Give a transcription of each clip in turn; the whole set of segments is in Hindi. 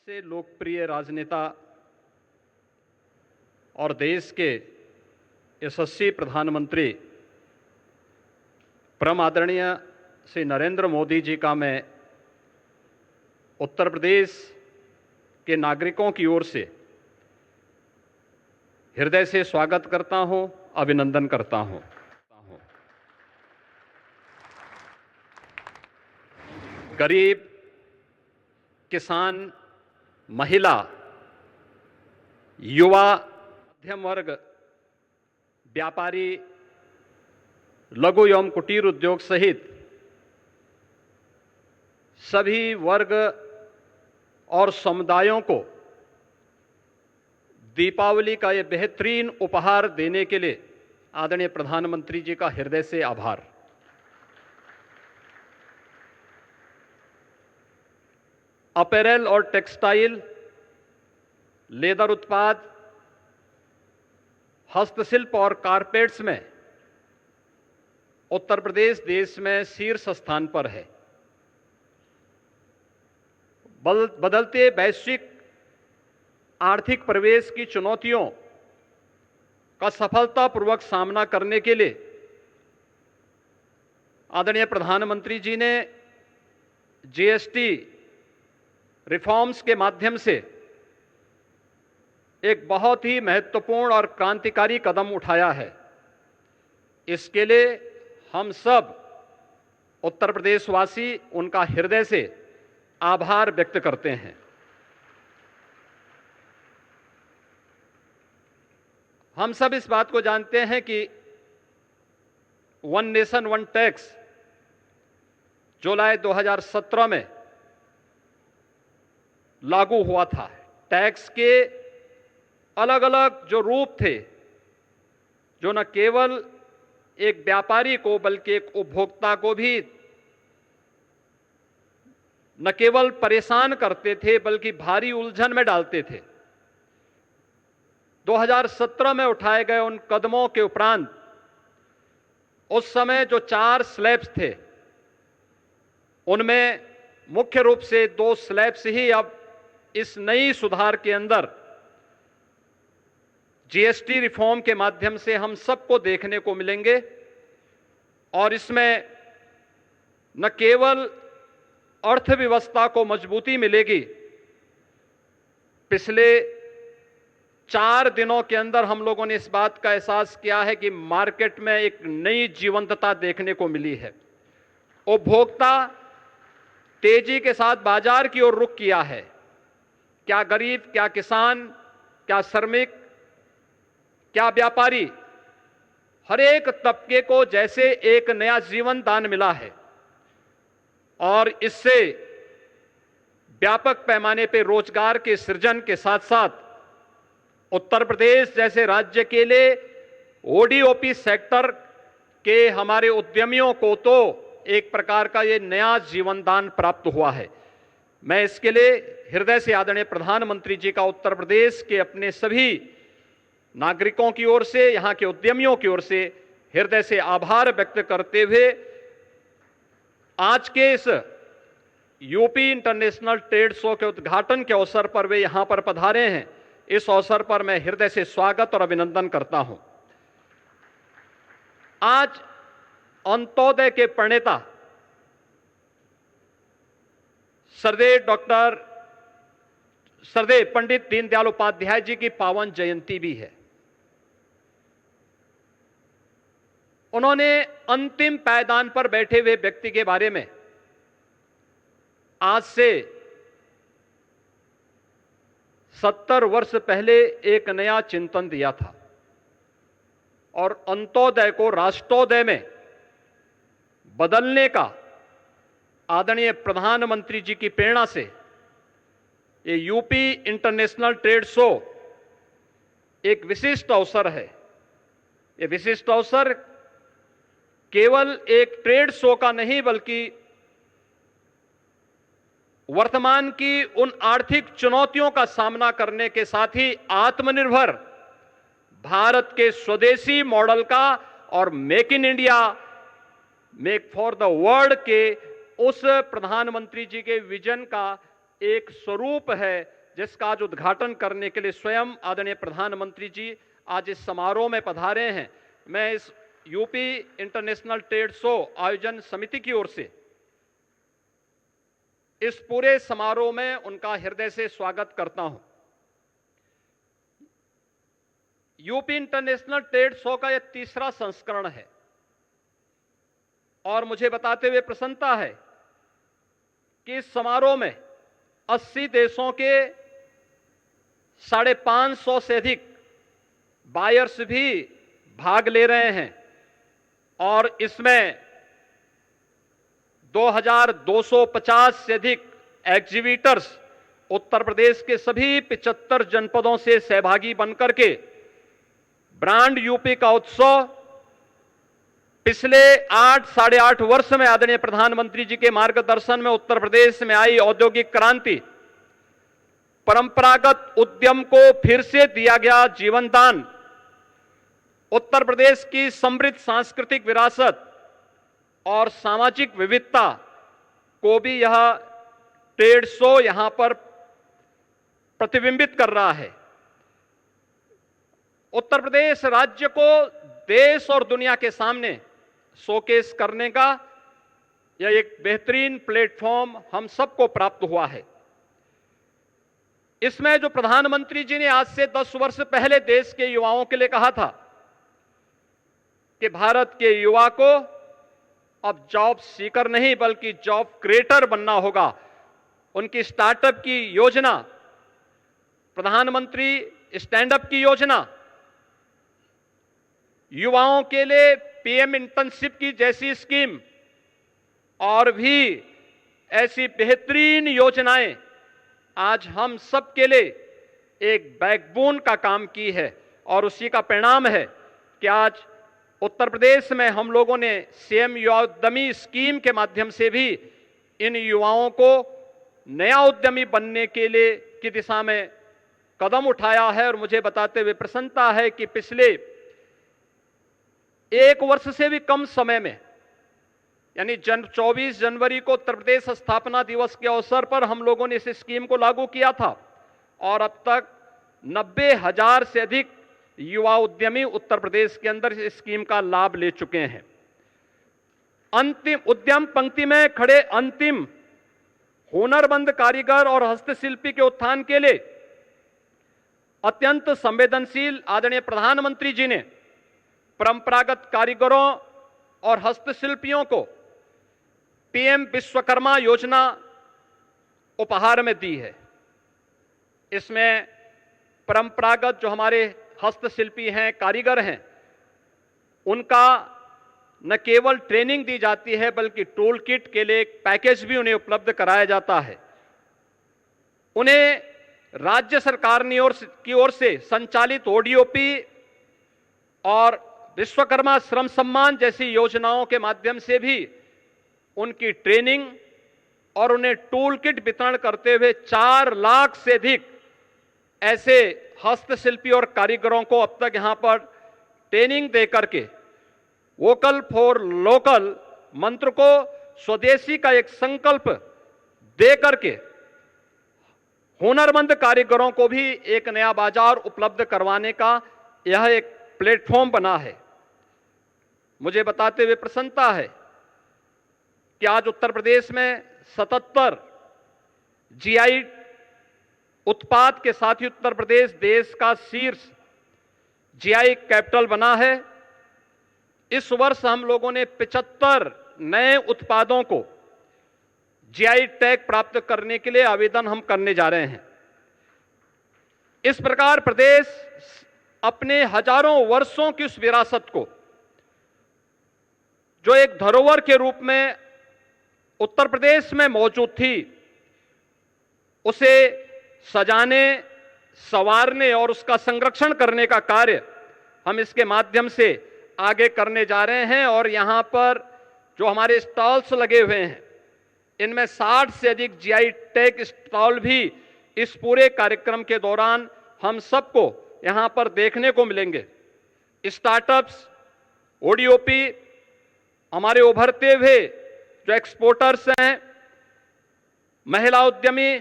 सबसे लोकप्रिय राजनेता और देश के यशस्वी प्रधानमंत्री परम आदरणीय श्री नरेंद्र मोदी जी का मैं उत्तर प्रदेश के नागरिकों की ओर से हृदय से स्वागत करता हूं, अभिनंदन करता हूं। गरीब, किसान, महिला, युवा, मध्यम वर्ग, व्यापारी, लघु एवं कुटीर उद्योग सहित सभी वर्ग और समुदायों को दीपावली का यह बेहतरीन उपहार देने के लिए आदरणीय प्रधानमंत्री जी का हृदय से आभार। अपैरल और टेक्सटाइल, लेदर उत्पाद, हस्तशिल्प और कारपेट्स में उत्तर प्रदेश देश में शीर्ष स्थान पर है। बदलते वैश्विक आर्थिक परिवेश की चुनौतियों का सफलतापूर्वक सामना करने के लिए आदरणीय प्रधानमंत्री जी ने जीएसटी रिफॉर्म्स के माध्यम से एक बहुत ही महत्वपूर्ण और क्रांतिकारी कदम उठाया है। इसके लिए हम सब उत्तर प्रदेशवासी उनका हृदय से आभार व्यक्त करते हैं। हम सब इस बात को जानते हैं कि वन नेशन वन टैक्स जुलाई 2017 में लागू हुआ था। टैक्स के अलग अलग जो रूप थे, जो न केवल एक व्यापारी को बल्कि एक उपभोक्ता को भी न केवल परेशान करते थे बल्कि भारी उलझन में डालते थे। 2017 में उठाए गए उन कदमों के उपरांत उस समय जो 4 स्लैब्स थे, उनमें मुख्य रूप से 2 स्लैब्स ही अब इस नई सुधार के अंदर जीएसटी रिफॉर्म के माध्यम से हम सबको देखने को मिलेंगे। और इसमें न केवल अर्थव्यवस्था को मजबूती मिलेगी, पिछले 4 दिनों के अंदर हम लोगों ने इस बात का एहसास किया है कि मार्केट में एक नई जीवंतता देखने को मिली है। उपभोक्ता तेजी के साथ बाजार की ओर रुख किया है। क्या गरीब, क्या किसान, क्या श्रमिक, क्या व्यापारी, हर एक तबके को जैसे एक नया जीवन दान मिला है और इससे व्यापक पैमाने पर रोजगार के सृजन के साथ साथ उत्तर प्रदेश जैसे राज्य के लिए ओडीओपी सेक्टर के हमारे उद्यमियों को तो एक प्रकार का ये नया जीवन दान प्राप्त हुआ है। मैं इसके लिए हृदय से आदरणीय प्रधानमंत्री जी का उत्तर प्रदेश के अपने सभी नागरिकों की ओर से, यहां के उद्यमियों की ओर से हृदय से आभार व्यक्त करते हुए आज के इस यूपी इंटरनेशनल ट्रेड शो के उद्घाटन के अवसर पर वे यहां पर पधारे हैं। इस अवसर पर मैं हृदय से स्वागत और अभिनंदन करता हूं। आज अंत्योदय के प्रणेता सरदेव पंडित दीनदयाल उपाध्याय जी की पावन जयंती भी है। उन्होंने अंतिम पायदान पर बैठे हुए व्यक्ति के बारे में आज से 70 वर्ष पहले एक नया चिंतन दिया था और अंत्योदय को राष्ट्रोदय में बदलने का आदरणीय प्रधानमंत्री जी की प्रेरणा से ये यूपी इंटरनेशनल ट्रेड शो एक विशिष्ट अवसर है। ये विशिष्ट अवसर केवल एक ट्रेड शो का नहीं बल्कि वर्तमान की उन आर्थिक चुनौतियों का सामना करने के साथ ही आत्मनिर्भर भारत के स्वदेशी मॉडल का और make in India, make for the world के उस प्रधानमंत्री जी के विजन का एक स्वरूप है जिसका आज उद्घाटन करने के लिए स्वयं आदरणीय प्रधानमंत्री जी आज इस समारोह में पधारे हैं। मैं इस यूपी इंटरनेशनल ट्रेड शो आयोजन समिति की ओर से इस पूरे समारोह में उनका हृदय से स्वागत करता हूं। यूपी इंटरनेशनल ट्रेड शो का यह तीसरा संस्करण है और मुझे बताते हुए प्रसन्नता है कि इस समारोह में 80 देशों के 550 से अधिक बायर्स भी भाग ले रहे हैं और इसमें 2250 से अधिक एग्जीबिटर्स उत्तर प्रदेश के सभी 75 जनपदों से सहभागी बनकर के ब्रांड यूपी का उत्सव पिछले 8-8.5 वर्ष में आदरणीय प्रधानमंत्री जी के मार्गदर्शन में उत्तर प्रदेश में आई औद्योगिक क्रांति, परंपरागत उद्यम को फिर से दिया गया जीवन दान, उत्तर प्रदेश की समृद्ध सांस्कृतिक विरासत और सामाजिक विविधता को भी यह ट्रेड शो यहां पर प्रतिबिंबित कर रहा है। उत्तर प्रदेश राज्य को देश और दुनिया के सामने शोकेस करने का यह एक बेहतरीन प्लेटफॉर्म हम सबको प्राप्त हुआ है। इसमें जो प्रधानमंत्री जी ने आज से 10 वर्ष पहले देश के युवाओं के लिए कहा था कि भारत के युवा को अब जॉब सीकर नहीं बल्कि जॉब क्रिएटर बनना होगा, उनकी स्टार्टअप की योजना, प्रधानमंत्री स्टैंडअप की योजना, युवाओं के लिए पीएम इंटर्नशिप की जैसी स्कीम और भी ऐसी बेहतरीन योजनाएं आज हम सब के लिए एक बैकबोन का काम की है और उसी का परिणाम है कि आज उत्तर प्रदेश में हम लोगों ने सीएम युवा उद्यमी स्कीम के माध्यम से भी इन युवाओं को नया उद्यमी बनने के लिए की दिशा में कदम उठाया है। और मुझे बताते हुए प्रसन्नता है कि पिछले 1 वर्ष से भी कम समय में यानी 24 जनवरी को उत्तर प्रदेश स्थापना दिवस के अवसर पर हम लोगों ने इस स्कीम को लागू किया था और अब तक 90,000 से अधिक युवा उद्यमी उत्तर प्रदेश के अंदर इस स्कीम का लाभ ले चुके हैं। अंतिम उद्यम पंक्ति में खड़े अंतिम हुनरमंद कारीगर और हस्तशिल्पी के उत्थान के लिए अत्यंत संवेदनशील आदरणीय प्रधानमंत्री जी ने परंपरागत कारीगरों और हस्तशिल्पियों को पीएम विश्वकर्मा योजना उपहार में दी है। इसमें परंपरागत जो हमारे हस्तशिल्पी हैं, कारीगर हैं, उनका न केवल ट्रेनिंग दी जाती है बल्कि टूल किट के लिए एक पैकेज भी उन्हें उपलब्ध कराया जाता है। उन्हें राज्य सरकार की ओर से संचालित ओडीओपी और विश्वकर्मा श्रम सम्मान जैसी योजनाओं के माध्यम से भी उनकी ट्रेनिंग और उन्हें टूल किट वितरण करते हुए 4 लाख से अधिक ऐसे हस्तशिल्पी और कारीगरों को अब तक यहां पर ट्रेनिंग दे करके वोकल फॉर लोकल मंत्र को, स्वदेशी का एक संकल्प दे करके हुनरमंद कारीगरों को भी एक नया बाजार उपलब्ध करवाने का यह एक प्लेटफॉर्म बना है। मुझे बताते हुए प्रसन्नता है कि आज उत्तर प्रदेश में 77 जीआई उत्पाद के साथ ही उत्तर प्रदेश देश का शीर्ष जीआई कैपिटल बना है। इस वर्ष हम लोगों ने 75 नए उत्पादों को जीआई टैग प्राप्त करने के लिए आवेदन हम करने जा रहे हैं। इस प्रकार प्रदेश अपने हजारों वर्षों की उस विरासत को, जो एक धरोहर के रूप में उत्तर प्रदेश में मौजूद थी, उसे सजाने, संवारने और उसका संरक्षण करने का कार्य हम इसके माध्यम से आगे करने जा रहे हैं। और यहां पर जो हमारे स्टॉल्स लगे हुए हैं, इनमें 60 से अधिक जीआई टैग स्टॉल भी इस पूरे कार्यक्रम के दौरान हम सबको यहां पर देखने को मिलेंगे। स्टार्टअप्स, ओडीओपी, हमारे उभरते हुए जो एक्सपोर्टर्स हैं, महिला उद्यमी,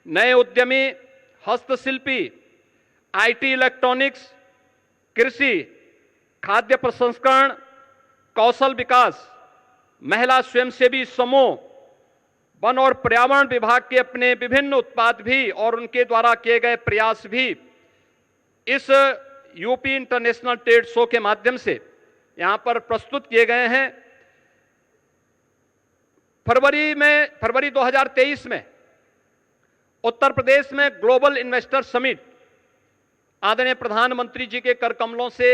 नए उद्यमी, हस्तशिल्पी, आईटी, इलेक्ट्रॉनिक्स, कृषि, खाद्य प्रसंस्करण, कौशल विकास, महिला स्वयंसेवी समूह, वन और पर्यावरण विभाग के अपने विभिन्न उत्पाद भी और उनके द्वारा किए गए प्रयास भी इस यूपी इंटरनेशनल ट्रेड शो के माध्यम से यहां पर प्रस्तुत किए गए हैं। फरवरी 2023 में उत्तर प्रदेश में ग्लोबल इन्वेस्टर समिट आदरणीय प्रधानमंत्री जी के कर कमलों से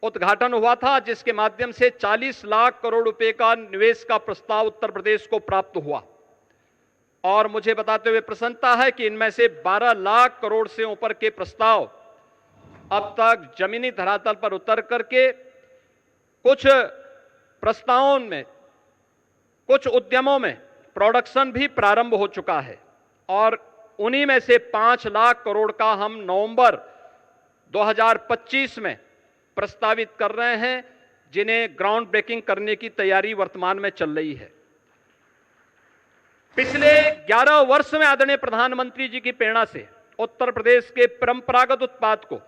उद्घाटन हुआ था, जिसके माध्यम से 40 लाख करोड़ रुपए का निवेश का प्रस्ताव उत्तर प्रदेश को प्राप्त हुआ। और मुझे बताते हुए प्रसन्नता है कि इनमें से 12 लाख करोड़ से ऊपर के प्रस्ताव अब तक जमीनी धरातल पर उतर करके कुछ प्रस्तावों में, कुछ उद्यमों में प्रोडक्शन भी प्रारंभ हो चुका है। और उन्हीं में से 5 लाख करोड़ का हम नवंबर 2025 में प्रस्तावित कर रहे हैं, जिन्हें ग्राउंड ब्रेकिंग करने की तैयारी वर्तमान में चल रही है। पिछले 11 वर्ष में आदरणीय प्रधानमंत्री जी की प्रेरणा से उत्तर प्रदेश के परंपरागत उत्पाद को,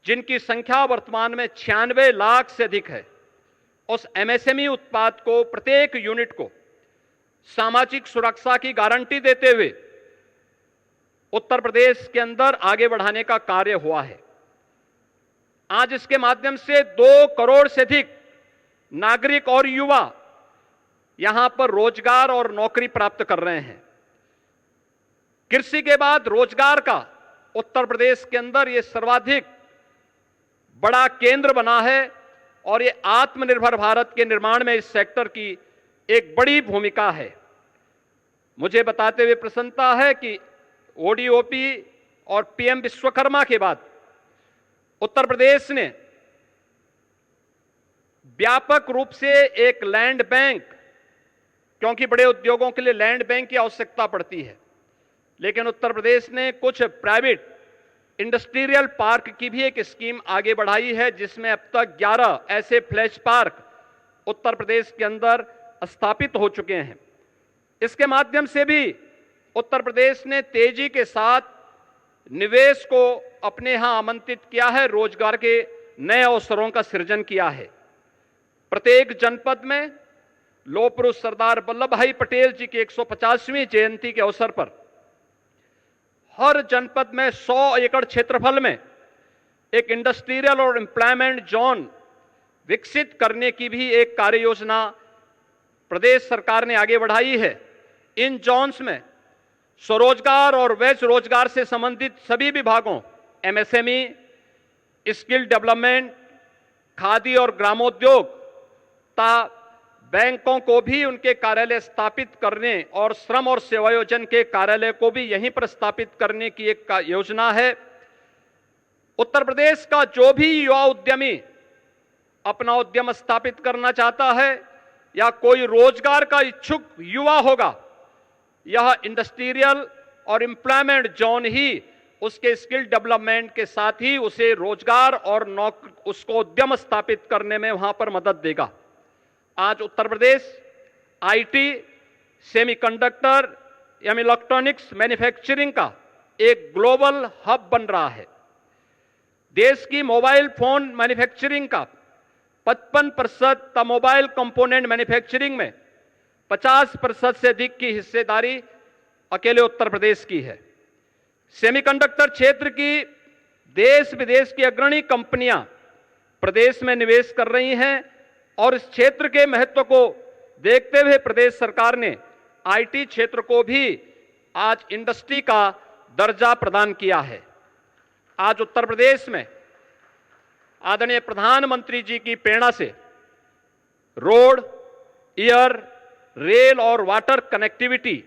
जिनकी संख्या वर्तमान में 96 लाख से अधिक है, उस एमएसएमई उत्पाद को, प्रत्येक यूनिट को सामाजिक सुरक्षा की गारंटी देते हुए उत्तर प्रदेश के अंदर आगे बढ़ाने का कार्य हुआ है। आज इसके माध्यम से 2 करोड़ से अधिक नागरिक और युवा यहां पर रोजगार और नौकरी प्राप्त कर रहे हैं। कृषि के बाद रोजगार का उत्तर प्रदेश के अंदर यह सर्वाधिक बड़ा केंद्र बना है और ये आत्मनिर्भर भारत के निर्माण में इस सेक्टर की एक बड़ी भूमिका है। मुझे बताते हुए प्रसन्नता है कि ओडीओपी और पीएम विश्वकर्मा के बाद उत्तर प्रदेश ने व्यापक रूप से एक लैंड बैंक, क्योंकि बड़े उद्योगों के लिए लैंड बैंक की आवश्यकता पड़ती है, लेकिन उत्तर प्रदेश ने कुछ प्राइवेट इंडस्ट्रियल पार्क की भी एक स्कीम आगे बढ़ाई है, जिसमें अब तक 11 ऐसे फ्लैश पार्क उत्तर प्रदेश के अंदर स्थापित हो चुके हैं। इसके माध्यम से भी उत्तर प्रदेश ने तेजी के साथ निवेश को अपने यहां आमंत्रित किया है, रोजगार के नए अवसरों का सृजन किया है। प्रत्येक जनपद में लौह पुरुष सरदार वल्लभ भाई पटेल जी की 150वीं जयंती के अवसर पर हर जनपद में 100 एकड़ क्षेत्रफल में एक इंडस्ट्रियल और एम्प्लॉयमेंट जोन विकसित करने की भी एक कार्य योजना प्रदेश सरकार ने आगे बढ़ाई है। इन जोन्स में स्वरोजगार और वैश्य रोजगार से संबंधित सभी विभागों, एमएसएमई, स्किल डेवलपमेंट, खादी और ग्रामोद्योग तथा बैंकों को भी उनके कार्यालय स्थापित करने और श्रम और सेवायोजन के कार्यालय को भी यहीं पर स्थापित करने की एक योजना है। उत्तर प्रदेश का जो भी युवा उद्यमी अपना उद्यम स्थापित करना चाहता है या कोई रोजगार का इच्छुक युवा होगा, यह इंडस्ट्रियल और एम्प्लॉयमेंट जोन ही उसके स्किल डेवलपमेंट के साथ ही उसे रोजगार और उसको उद्यम स्थापित करने में वहां पर मदद देगा। आज उत्तर प्रदेश आईटी, सेमीकंडक्टर या इलेक्ट्रॉनिक्स मैन्युफैक्चरिंग का एक ग्लोबल हब बन रहा है। देश की मोबाइल फोन मैन्युफैक्चरिंग का 55% मोबाइल कंपोनेंट मैन्युफैक्चरिंग में 50% से अधिक की हिस्सेदारी अकेले उत्तर प्रदेश की है। सेमीकंडक्टर क्षेत्र की देश विदेश की अग्रणी कंपनियां प्रदेश में निवेश कर रही हैं और इस क्षेत्र के महत्व को देखते हुए प्रदेश सरकार ने आईटी क्षेत्र को भी आज इंडस्ट्री का दर्जा प्रदान किया है। आज उत्तर प्रदेश में आदरणीय प्रधानमंत्री जी की प्रेरणा से रोड, एयर, रेल और वाटर कनेक्टिविटी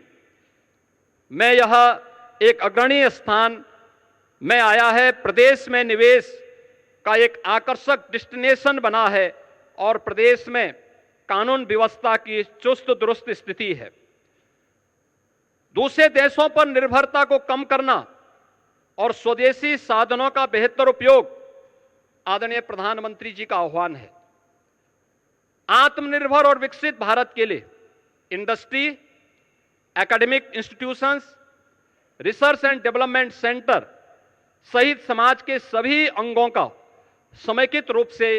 में यह एक अग्रणी स्थान में आया है। प्रदेश में निवेश का एक आकर्षक डेस्टिनेशन बना है और प्रदेश में कानून व्यवस्था की चुस्त दुरुस्त स्थिति है। दूसरे देशों पर निर्भरता को कम करना और स्वदेशी साधनों का बेहतर उपयोग आदरणीय प्रधानमंत्री जी का आह्वान है। आत्मनिर्भर और विकसित भारत के लिए industry, academic institutions, research and development centre सहित समाज के सभी अंगों का समेकित रूप से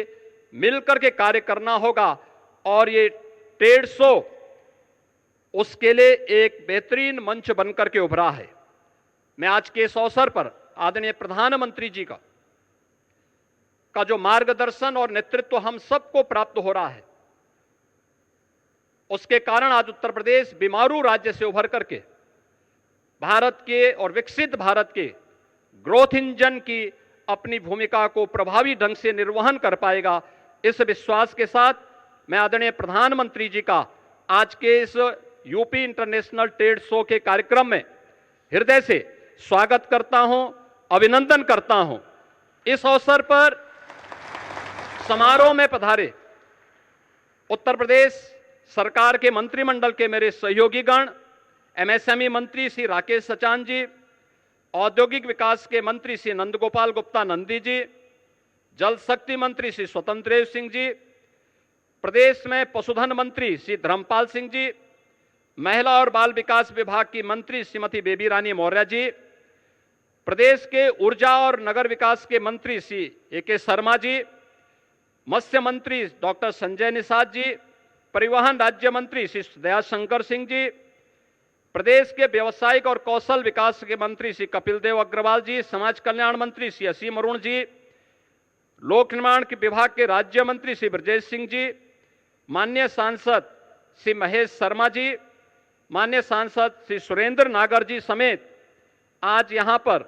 मिलकर के कार्य करना होगा और ये ट्रेड शो उसके लिए एक बेहतरीन मंच बनकर के उभरा है। मैं आज के इस अवसर पर आदरणीय प्रधानमंत्री जी का जो मार्गदर्शन और नेतृत्व हम सबको प्राप्त हो रहा है, उसके कारण आज उत्तर प्रदेश बीमारू राज्य से उभर करके भारत के और विकसित भारत के ग्रोथ इंजन की अपनी भूमिका को प्रभावी ढंग से निर्वहन कर पाएगा। इस विश्वास के साथ मैं आदरणीय प्रधानमंत्री जी का आज के इस यूपी इंटरनेशनल ट्रेड शो के कार्यक्रम में हृदय से स्वागत करता हूं, अभिनंदन करता हूं। इस अवसर पर समारोह में पधारे उत्तर प्रदेश सरकार के मंत्रिमंडल के मेरे सहयोगीगण, एमएसएमई मंत्री श्री राकेश सचान जी, औद्योगिक विकास के मंत्री श्री नंदगोपाल गुप्ता नंदी जी, जल शक्ति मंत्री श्री स्वतंत्र देव सिंह जी, प्रदेश में पशुधन मंत्री श्री धर्मपाल सिंह जी, महिला और बाल विकास विभाग की मंत्री श्रीमती बेबी रानी मौर्य जी, प्रदेश के ऊर्जा और नगर विकास के मंत्री श्री ए.के. शर्मा जी, मत्स्य मंत्री डॉक्टर संजय निषाद जी, परिवहन राज्य मंत्री श्री दयाशंकर सिंह जी, प्रदेश के व्यवसायिक और कौशल विकास के मंत्री श्री कपिल देव अग्रवाल जी, समाज कल्याण मंत्री श्री असीम अरुण जी, लोक निर्माण के विभाग के राज्य मंत्री श्री ब्रजेश सिंह जी, माननीय सांसद श्री महेश शर्मा जी, माननीय सांसद श्री सुरेंद्र नागर जी समेत आज यहां पर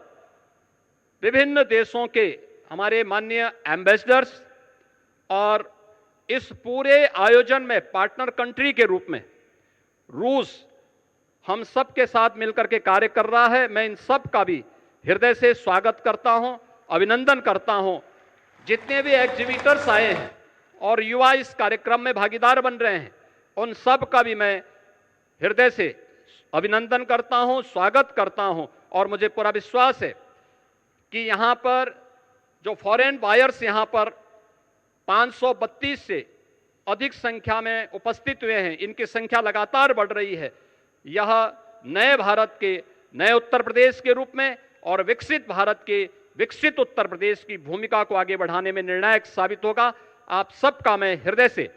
विभिन्न देशों के हमारे माननीय एम्बेसडर्स और इस पूरे आयोजन में पार्टनर कंट्री के रूप में रूस हम सब के साथ मिलकर के कार्य कर रहा है। मैं इन सब का भी हृदय से स्वागत करता हूं, अभिनंदन करता हूं। जितने भी एग्जीबिटर्स आए हैं और युवा इस कार्यक्रम में भागीदार बन रहे हैं, उन सब का भी मैं हृदय से अभिनंदन करता हूं, स्वागत करता हूं। और मुझे पूरा विश्वास है कि यहां पर जो फॉरेन बायर्स यहां पर 532 से अधिक संख्या में उपस्थित हुए हैं, इनकी संख्या लगातार बढ़ रही है। यह नए भारत के, नए उत्तर प्रदेश के रूप में और विकसित भारत के विकसित उत्तर प्रदेश की भूमिका को आगे बढ़ाने में निर्णायक साबित होगा। आप सबका मैं हृदय से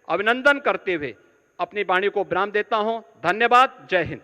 अभिनंदन करते हुए अपनी वाणी को विराम देता हूं। धन्यवाद। जय हिंद।